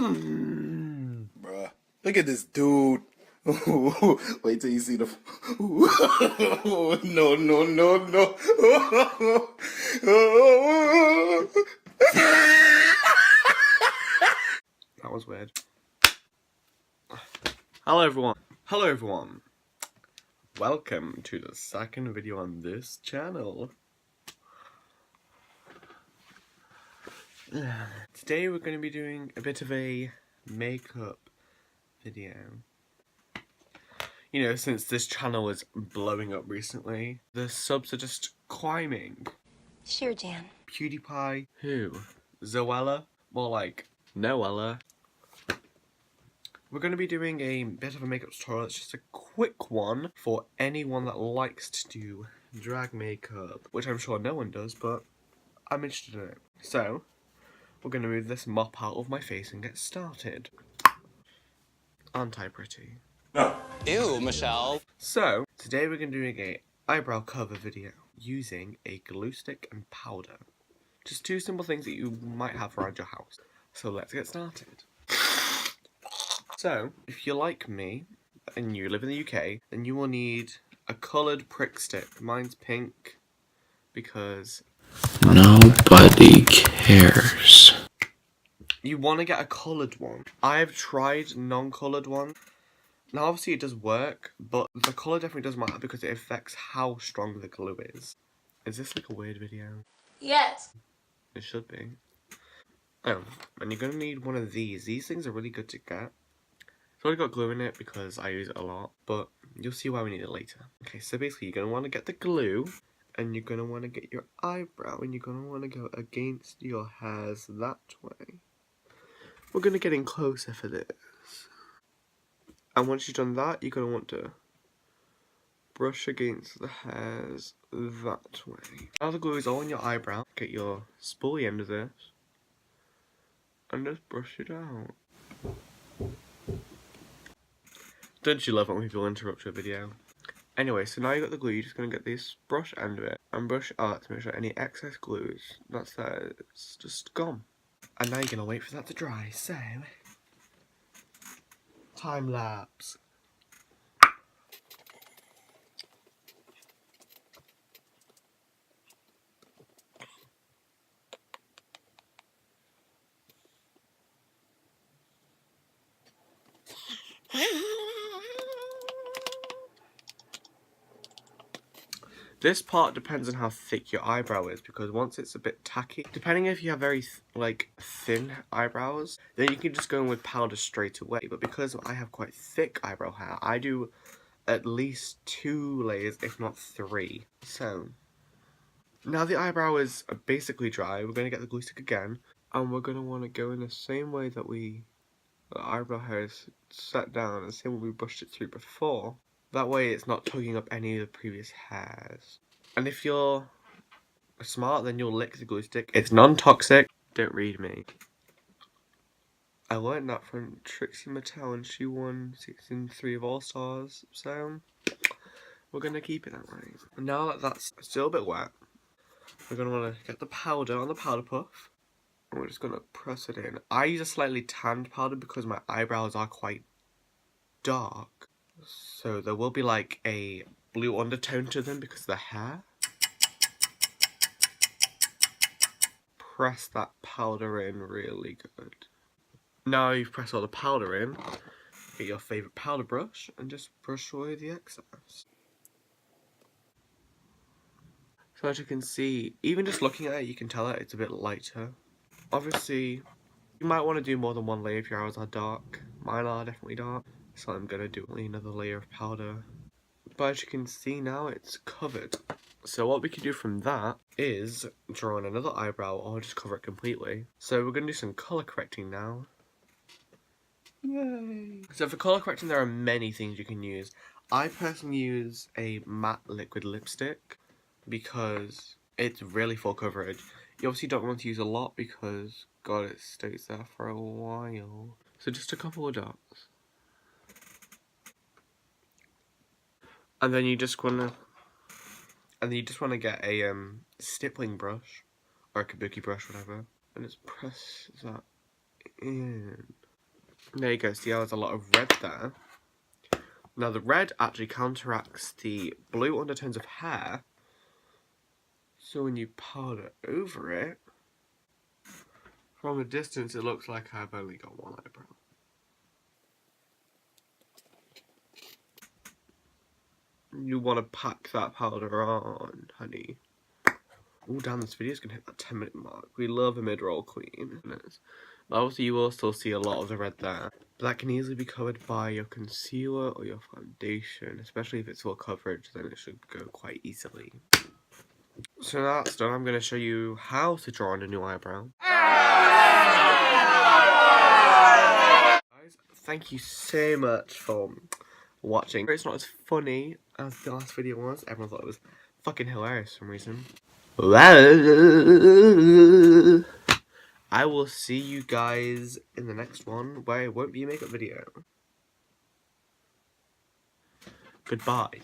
Bruh, look at this dude. Wait till you see the. No, no, no, no. That was weird. Hello everyone. Hello everyone. Welcome to the second video on this channel. Today we're going to be doing a bit of a makeup video. You know, since this channel is blowing up recently, the subs are just climbing. Sure, Jan. PewDiePie, who? Zoella? More like Noella. We're going to be doing a bit of a makeup tutorial. It's just a quick one for anyone that likes to do drag makeup, which I'm sure no one does, but I'm interested in it. So, we're going to move this mop out of my face and get started. Aren't I pretty? No. Ew, Michelle. So, today we're going to be doing a eyebrow cover video using a glue stick and powder. Just two simple things that you might have around your house. So let's get started. So, if you're like me, and you live in the UK, then you will need a coloured prick stick. Mine's pink, because nobody cares. You want to get a coloured one. I've tried non-coloured ones. Now obviously it does work, but the colour definitely does matter because it affects how strong the glue is. Is this like a weird video? Yes. It should be. Oh, and you're going to need one of these. These things are really good to get. It's already got glue in it because I use it a lot, but you'll see why we need it later. Okay, so basically you're going to want to get the glue, and you're going to want to get your eyebrow, and you're going to want to go against your hairs that way. We're going to get in closer for this. And once you've done that, you're going to want to brush against the hairs that way. Now the glue is all on your eyebrow. Get your spoolie end of this and just brush it out. Don't you love it when people interrupt your video? Anyway, so now you've got the glue, you're just going to get this brush end of it and brush out to make sure any excess glues that's there is just gone. And now you're going to wait for that to dry, so time lapse. This part depends on how thick your eyebrow is, because once it's a bit tacky, depending if you have very thin eyebrows, then you can just go in with powder straight away. But because I have quite thick eyebrow hair, I do at least 2 layers, if not 3. So now the eyebrow is basically dry, we're going to get the glue stick again, and we're going to want to go in the same way that the eyebrow hair is set down, the same way we brushed it through before. That way it's not tugging up any of the previous hairs. And if you're smart, then you'll lick the glue stick. It's non-toxic. Don't read me. I learned that from Trixie Mattel, and she won season 3 of All Stars, so we're going to keep it that way. And now that that's still a bit wet, we're going to want to get the powder on the powder puff, and we're just going to press it in. I use a slightly tanned powder because my eyebrows are quite dark. So there will be like a blue undertone to them because of the hair. Press that powder in really good. Now you've pressed all the powder in, get your favourite powder brush and just brush away the excess. So as you can see, even just looking at it, you can tell that it's a bit lighter. Obviously, you might want to do more than one layer if your eyes are dark. Mine are definitely dark. So I'm going to do another layer of powder. But as you can see now, it's covered. So what we can do from that is draw on another eyebrow or just cover it completely. So we're going to do some colour correcting now. Yay! So for colour correcting, there are many things you can use. I personally use a matte liquid lipstick because it's really full coverage. You obviously don't want to use a lot because, God, it stays there for a while. So just a couple of dots. And then you just wanna get a stippling brush or a kabuki brush, whatever, and just press that in. There you go, see how there's a lot of red there? Now the red actually counteracts the blue undertones of hair. So when you powder over it, from a distance it looks like I've only got one eyebrow. You want to pack that powder on, honey. Oh damn, this video's gonna hit that 10-minute mark. We love a mid-roll queen. Obviously you will still see a lot of the red there. But that can easily be covered by your concealer or your foundation. Especially if it's full coverage, then it should go quite easily. So now that's done, I'm going to show you how to draw on a new eyebrow. Guys, thank you so much for watching. It's not as funny as the last video was. Everyone thought it was fucking hilarious for some reason. I will see you guys in the next one where it won't be a makeup video. Goodbye.